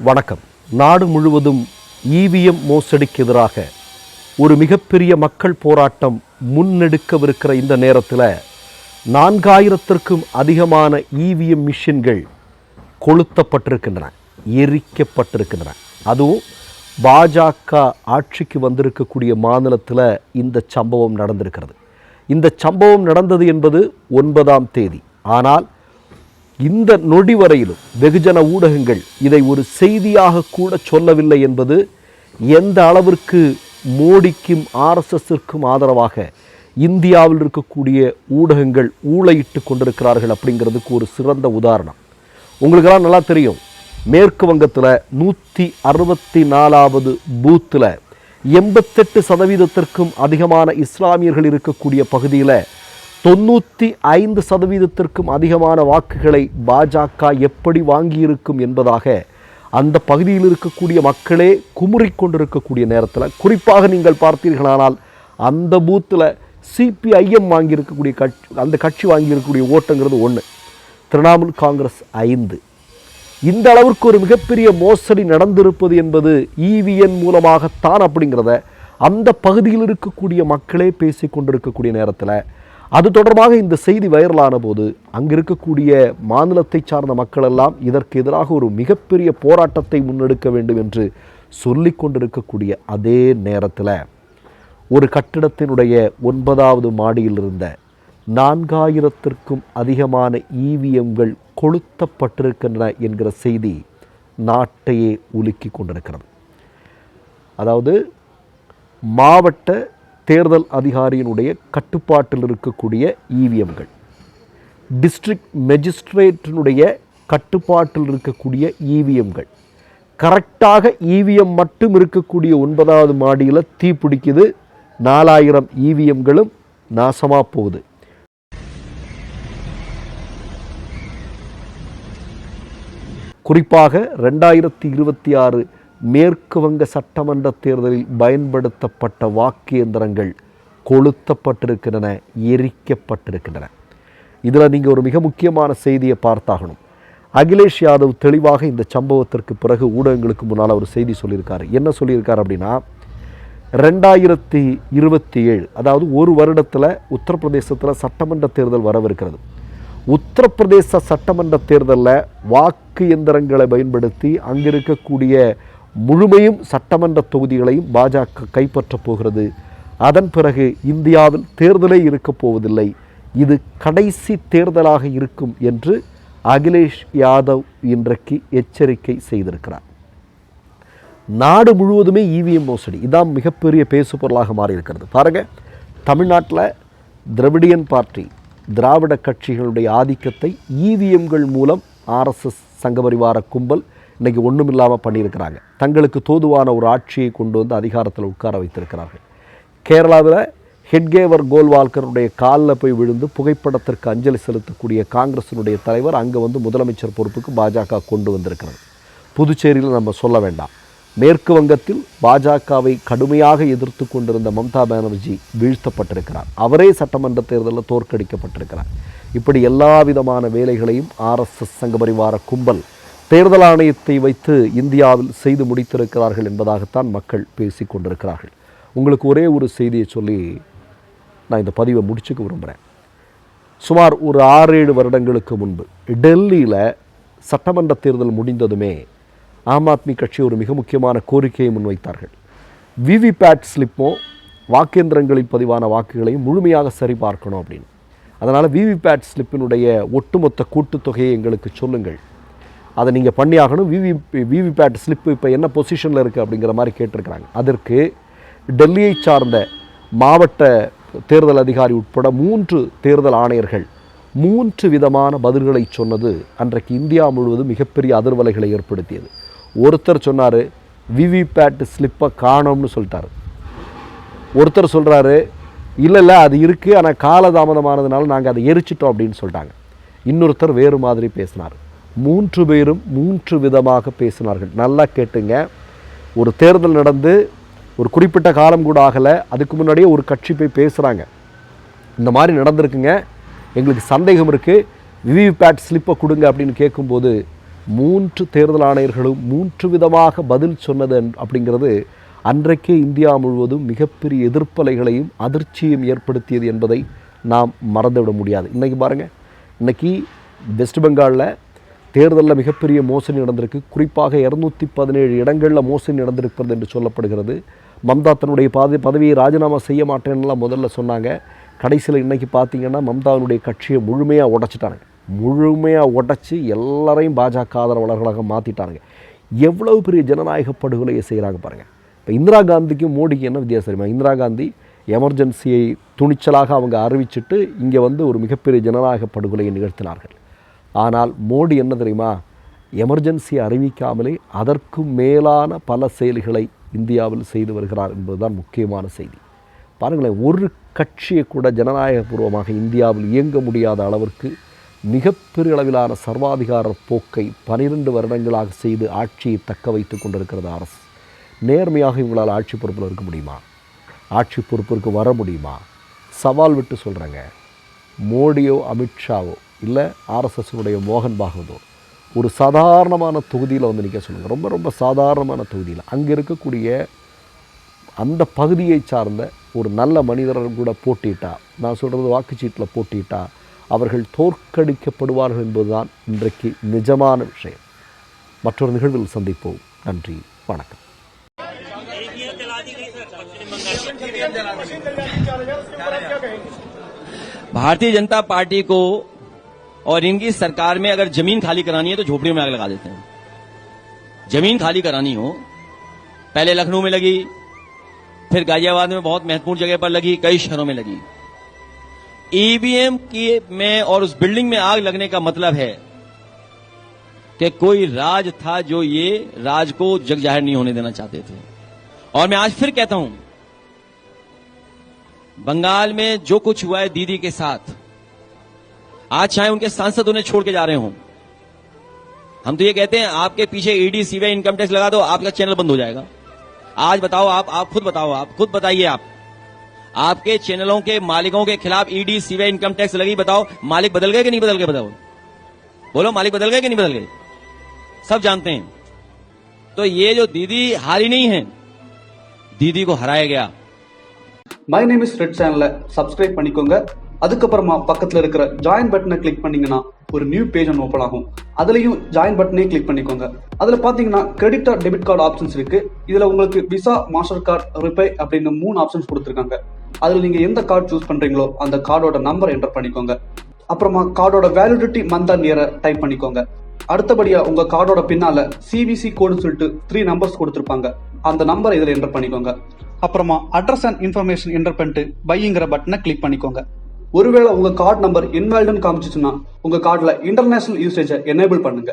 வணக்கம். நாடு முழுவதும் இவிஎம் மோசடிக்கு எதிராக ஒரு மிகப்பெரிய மக்கள் போராட்டம் முன்னெடுக்கவிருக்கிற இந்த நேரத்தில் 4000த்திற்கும் அதிகமான இவிஎம் மிஷின்கள் கொளுத்தப்பட்டிருக்கின்றன, எரிக்கப்பட்டிருக்கின்றன. அதுவும் பாஜக ஆட்சிக்கு வந்திருக்கக்கூடிய மாநிலத்தில் இந்த சம்பவம் நடந்திருக்கிறது. இந்த சம்பவம் நடந்தது என்பது 9ஆம் தேதி. ஆனால் இந்த நொடி வரையிலும் வெகுஜன ஊடகங்கள் இதை ஒரு செய்தியாக கூட சொல்லவில்லை என்பது எந்த அளவிற்கு மோடிக்கும் ஆர்எஸ்எஸ்ஸிற்கும் ஆதரவாக இந்தியாவில் இருக்கக்கூடிய ஊடகங்கள் ஊளையிட்டு கொண்டிருக்கிறார்கள் அப்படிங்கிறதுக்கு ஒரு சிறந்த உதாரணம். உங்களுக்கெல்லாம் நல்லா தெரியும், மேற்கு வங்கத்தில் 164வது பூத்தில் 88% அதிகமான இஸ்லாமியர்கள் இருக்கக்கூடிய பகுதியில் 95% அதிகமான வாக்குகளை பாஜக எப்படி வாங்கியிருக்கும் என்பதாக அந்த பகுதியில் இருக்கக்கூடிய மக்களே குமுறிக்கொண்டிருக்கக்கூடிய நேரத்தில், குறிப்பாக நீங்கள் பார்த்தீர்களானால் அந்த பூத்தில் சிபிஐஎம் வாங்கியிருக்கக்கூடிய அந்த கட்சி வாங்கியிருக்கக்கூடிய ஓட்டுங்கிறது 1, திரிணாமுல் காங்கிரஸ் 5. இந்த அளவிற்கு ஒரு மிகப்பெரிய மோசடி நடந்திருப்பது என்பது இவிஎம் மூலமாகத்தான் அப்படிங்கிறத அந்த பகுதியில் இருக்கக்கூடிய மக்களே பேசி கொண்டிருக்கக்கூடிய நேரத்தில், அது தொடர்பாக இந்த செய்தி வைரலான போது அங்கு இருக்கக்கூடிய மாநிலத்தை சார்ந்த மக்கள் எல்லாம் இதற்கு எதிராக ஒரு மிகப்பெரிய போராட்டத்தை முன்னெடுக்க வேண்டும் என்று சொல்லி கொண்டிருக்கக்கூடிய அதே நேரத்தில் ஒரு கட்டிடத்தினுடைய 9வது மாடியில் இருந்த 4000த்திற்கும் அதிகமான இவிஎம்கள் கொளுத்தப்பட்டிருக்கின்றன என்கிற செய்தி நாட்டையே உலுக்கி கொண்டிருக்கிறது. அதாவது மாவட்ட தேர்தல் அதிகாரியினுடைய கட்டுப்பாட்டில் இருக்கக்கூடிய இவிஎம்கள், டிஸ்ட்ரிக்ட் மெஜிஸ்ட்ரேட்டினுடைய கட்டுப்பாட்டில் இருக்கக்கூடிய இவிஎம்கள், கரெக்டாக இவிஎம் மட்டும் இருக்கக்கூடிய 9வது மாடியில் தீ பிடிக்குது. 4000 இவிஎம்களும் நாசமாக போகுது. குறிப்பாக 2026 மேற்கு வங்க சட்டமன்ற தேர்தலில் பயன்படுத்தப்பட்ட வாக்கு இயந்திரங்கள் கொளுத்தப்பட்டிருக்கின்றன, எரிக்கப்பட்டிருக்கின்றன. இதில் நீங்கள் ஒரு மிக முக்கியமான செய்தியை பார்த்தாகணும். அகிலேஷ் யாதவ் தெளிவாக இந்த சம்பவத்திற்கு பிறகு ஊடகங்களுக்கு முன்னால் ஒரு செய்தி சொல்லியிருக்காரு. என்ன சொல்லியிருக்காரு அப்படின்னா, 2027 அதாவது ஒரு வருடத்தில் உத்தரப்பிரதேசத்தில் சட்டமன்ற தேர்தல் வரவிருக்கிறது. உத்தரப்பிரதேச சட்டமன்ற தேர்தலில் வாக்கு இயந்திரங்களை பயன்படுத்தி அங்கே இருக்கக்கூடிய முழுமையும் சட்டமன்ற தொகுதிகளையும் பாஜக கைப்பற்றப் போகிறது. அதன் பிறகு இந்தியாவில் தேர்தலே இருக்கப் போவதில்லை, இது கடைசி தேர்தலாக இருக்கும் என்று அகிலேஷ் யாதவ் இன்றைக்கு எச்சரிக்கை செய்திருக்கிறார். நாடு முழுவதுமே இவிஎம் மோசடி இதான் மிகப்பெரிய பேசு பொருளாக மாறியிருக்கிறது. பாருங்க, தமிழ்நாட்டில் திராவிடியன் பார்ட்டி, திராவிட கட்சிகளுடைய ஆதிக்கத்தை இவிஎம்கள் மூலம் ஆர்எஸ்எஸ் சங்கபரிவார கும்பல் இன்றைக்கி ஒன்றும் இல்லாமல் பண்ணியிருக்கிறாங்க. தங்களுக்கு தோதுவான ஒரு ஆட்சியை கொண்டு வந்து அதிகாரத்தில் உட்கார வைத்திருக்கிறார்கள். கேரளாவில் ஹெட்கேவர் கோல்வால்கருடைய காலில் போய் விழுந்து புகைப்படத்திற்கு அஞ்சலி செலுத்தக்கூடிய காங்கிரஸினுடைய தலைவர் அங்கே வந்து முதலமைச்சர் பொறுப்புக்கு பாஜக கொண்டு வந்திருக்கிறது. புதுச்சேரியில் நம்ம சொல்ல வேண்டாம். மேற்கு வங்கத்தில் பாஜகவை கடுமையாக எதிர்த்து கொண்டிருந்த மம்தா பானர்ஜி வீழ்த்தப்பட்டிருக்கிறார். அவரே சட்டமன்ற தேர்தலில் தோற்கடிக்கப்பட்டிருக்கிறார். இப்படி எல்லா விதமான வேலைகளையும் ஆர்எஸ்எஸ் சங்கபரிவார கும்பல் தேர்தல் ஆணையத்தை வைத்து இந்தியாவில் செய்து முடித்திருக்கிறார்கள் என்பதாகத்தான் மக்கள் பேசி கொண்டிருக்கிறார்கள். உங்களுக்கு ஒரே ஒரு செய்தியை சொல்லி நான் இந்த பதிவை முடிச்சுக்க விரும்புகிறேன். சுமார் ஒரு 6-7 வருடங்களுக்கு முன்பு டெல்லியில் சட்டமன்ற தேர்தல் முடிந்ததுமே ஆம் ஆத்மி கட்சி ஒரு மிக முக்கியமான கோரிக்கையை முன்வைத்தார்கள். விவிபேட் ஸ்லிப்போ வாக்கேந்திரங்களில் பதிவான வாக்குகளையும் முழுமையாக சரிபார்க்கணும் அப்படின்னு. அதனால் விவிபேட் ஸ்லிப்பினுடைய ஒட்டுமொத்த கூட்டுத்தொகையை எங்களுக்கு சொல்லுங்கள், அதை நீங்கள் பண்ணியாகணும். விவிபேட் ஸ்லிப்பு இப்போ என்ன பொசிஷனில் இருக்குது அப்படிங்கிற மாதிரி கேட்டிருக்கிறாங்க. அதற்கு டெல்லியை சார்ந்த மாவட்ட தேர்தல் அதிகாரி உட்பட 3 தேர்தல் ஆணையர்கள் 3 விதமான பதில்களை சொன்னது அன்றைக்கு இந்தியா முழுவதும் மிகப்பெரிய அதிர்வலைகளை ஏற்படுத்தியது. ஒருத்தர் சொன்னார் விவிபேட் ஸ்லிப்பை காணோம்னு சொல்லிட்டார். ஒருத்தர் சொல்கிறாரு இல்லை அது இருக்குது, ஆனால் காலதாமதமானதுனால நாங்கள் அதை எரிச்சிட்டோம் அப்படின்னு சொல்லிட்டாங்க. இன்னொருத்தர் வேறு மாதிரி பேசினார். 3 பேரும் 3 விதமாக பேசினார்கள். நல்லா கேட்டுங்க. ஒரு தேர்தல் நடந்து ஒரு குறிப்பிட்ட காலம் கூட ஆகலை, அதுக்கு முன்னாடியே ஒரு கட்சி போய் பேசுகிறாங்க, இந்த மாதிரி நடந்திருக்குங்க, எங்களுக்கு சந்தேகம் இருக்குது, விவிபேட் ஸ்லிப்பை கொடுங்க அப்படின்னு கேட்கும்போது 3 தேர்தல் ஆணையர்களும் 3 விதமாக பதில் சொன்னது அப்படிங்கிறது அன்றைக்கே இந்தியா முழுவதும் மிகப்பெரிய எதிர்ப்பலைகளையும் அதிர்ச்சியும் ஏற்படுத்தியது என்பதை நாம் மறந்துவிட முடியாது. இன்றைக்கி பாருங்கள், இன்றைக்கி வெஸ்ட் பெங்காலில் தேர்தலில் மிகப்பெரிய மோசடி நடந்திருக்கு. குறிப்பாக 217 இடங்களில் மோசடி நடந்திருக்கிறது என்று சொல்லப்படுகிறது. மம்தா தன்னுடைய பதவியை ராஜினாமா செய்ய மாட்டேன்னுலாம் முதல்ல சொன்னாங்க. கடைசியில் இன்றைக்கி பார்த்திங்கன்னா மம்தாவினுடைய கட்சியை முழுமையாக உடைச்சிட்டாங்க. முழுமையாக உடைச்சி எல்லாரையும் பாஜக ஆதரவாளர்களாக மாற்றிட்டாங்க. எவ்வளவு பெரிய ஜனநாயக படுகொலையை செய்கிறாங்க பாருங்கள். இப்போ இந்திரா காந்திக்கும் மோடிக்கு என்ன வித்தியாசம் தெரியுமா? இந்திரா காந்தி எமர்ஜென்சியை துணிச்சலாக அவங்க அறிவிச்சிட்டு இங்கே ஒரு மிகப்பெரிய ஜனநாயக படுகொலையை நிகழ்த்தினார்கள். ஆனால் மோடி என்ன தெரியுமா? எமர்ஜென்சியை அறிவிக்காமலே அதற்கும் மேலான பல செயல்களை இந்தியாவில் செய்து வருகிறார் என்பதுதான் முக்கியமான செய்தி. பாருங்களேன், ஒரு கட்சியை கூட ஜனநாயகபூர்வமாக இந்தியாவில் இயங்க முடியாத அளவிற்கு மிகப்பெரிய அளவிலான சர்வாதிகார போக்கை 12 வருடங்களாக செய்து ஆட்சியை தக்க வைத்து கொண்டிருக்கிறது அரசு. நேர்மையாக இவங்களால் ஆட்சி பொறுப்பில் இருக்க முடியுமா? ஆட்சி பொறுப்பிற்கு வர முடியுமா? சவால் விட்டு சொல்கிறாங்க. மோடியோ அமித்ஷாவோ இல்லை ஆர்எஸ்எஸ்னுடைய மோகன் பாகவதோ ஒரு சாதாரணமான தொகுதியில் நிற்க சொல்லுங்கள். ரொம்ப ரொம்ப சாதாரணமான தொகுதியில் அங்கே இருக்கக்கூடிய அந்த பகுதியை சார்ந்த ஒரு நல்ல மனிதர்கள் கூட போட்டியிட்டா, நான் சொல்கிறது வாக்குச்சீட்டில் போட்டியிட்டா அவர்கள் தோற்கடிக்கப்படுவார்கள் என்பதுதான் இன்றைக்கு நிஜமான விஷயம். மற்றொரு நிகழ்வில் சந்திப்போம். நன்றி, வணக்கம். भारतीय जनता पार्टी को और इनकी सरकार में अगर जमीन खाली करानी है तो झोपड़ियों में आग लगा देते हैं। जमीन खाली करानी हो, पहले लखनऊ में लगी, फिर गाजियाबाद में बहुत महत्वपूर्ण जगह पर लगी, कई शहरों में लगी। ईवीएम की में और उस बिल्डिंग में आग लगने का मतलब है कि कोई राज था जो ये राज को जग जाहिर नहीं होने देना चाहते थे। और मैं आज फिर कहता हूं, बंगाल में जो कुछ हुआ है दीदी के साथ, आज चाहे उनके सांसद उन्हें छोड़ के जा रहे हों, हम तो ये कहते हैं आपके पीछे ईडी सीबीआई इनकम टैक्स लगा दो, आपका चैनल बंद हो जाएगा। आज बताओ, आप खुद बताओ, आप खुद बताइए, आपके चैनलों के मालिकों के खिलाफ ईडी सीबीआई इनकम टैक्स लगी, बताओ मालिक बदल गए कि नहीं बदल गए? बताओ, बोलो, मालिक बदल गए कि नहीं बदल गए? सब जानते हैं। तो ये जो दीदी हारी नहीं है, दीदी को हराया गया। மை நேம் இஸ் ரெட் சேனலை சப்ஸ்கிரைப் பண்ணிக்கோங்க. அதுக்கப்புறமா பக்கத்தில் இருக்கிற ஜாயின் பட்டனை கிளிக் பண்ணீங்கன்னா ஒரு நியூ பேஜ் ஒன்று ஓப்பன் ஆகும். அதுலயும் ஜாயின் பட்டனே கிளிக் பண்ணிக்கோங்க. அதுல பாத்தீங்கன்னா credit R debit card options இருக்கு. இதுல உங்களுக்கு விசா, மாஸ்டர் கார்டு, ரிப்பே அப்படின்னு 3 ஆப்ஷன்ஸ் கொடுத்துருக்காங்க. அதுல நீங்க எந்த கார்டு சூஸ் பண்றீங்களோ அந்த கார்டோட நம்பர் என்டர் பண்ணிக்கோங்க. அப்புறமா கார்டோட வேலிடிட்டி மந்த் அண்ட் இயரை டைப் பண்ணிக்கோங்க. அடுத்தபடியா உங்க கார்டோட பின்னால சிவிசி கோடுன்னு சொல்லிட்டு 3 நம்பர்ஸ் கொடுத்துருப்பாங்க. அந்த நம்பர் இதுல என்டர் பண்ணிக்கோங்க. அப்புறமா அட்ரஸ் அண்ட் இன்ஃபர்மேஷன் என்டர் பண்ணிட்டு பைங்கிற பட்டனை கிளிக் பண்ணிக்கோங்க. ஒருவேளை உங்க கார்டு நம்பர் இன்வாலிட்னு காமிச்சிச்சுன்னா உங்க கார்டுல இன்டர்நேஷனல் யூசேஜை எனேபிள் பண்ணுங்க.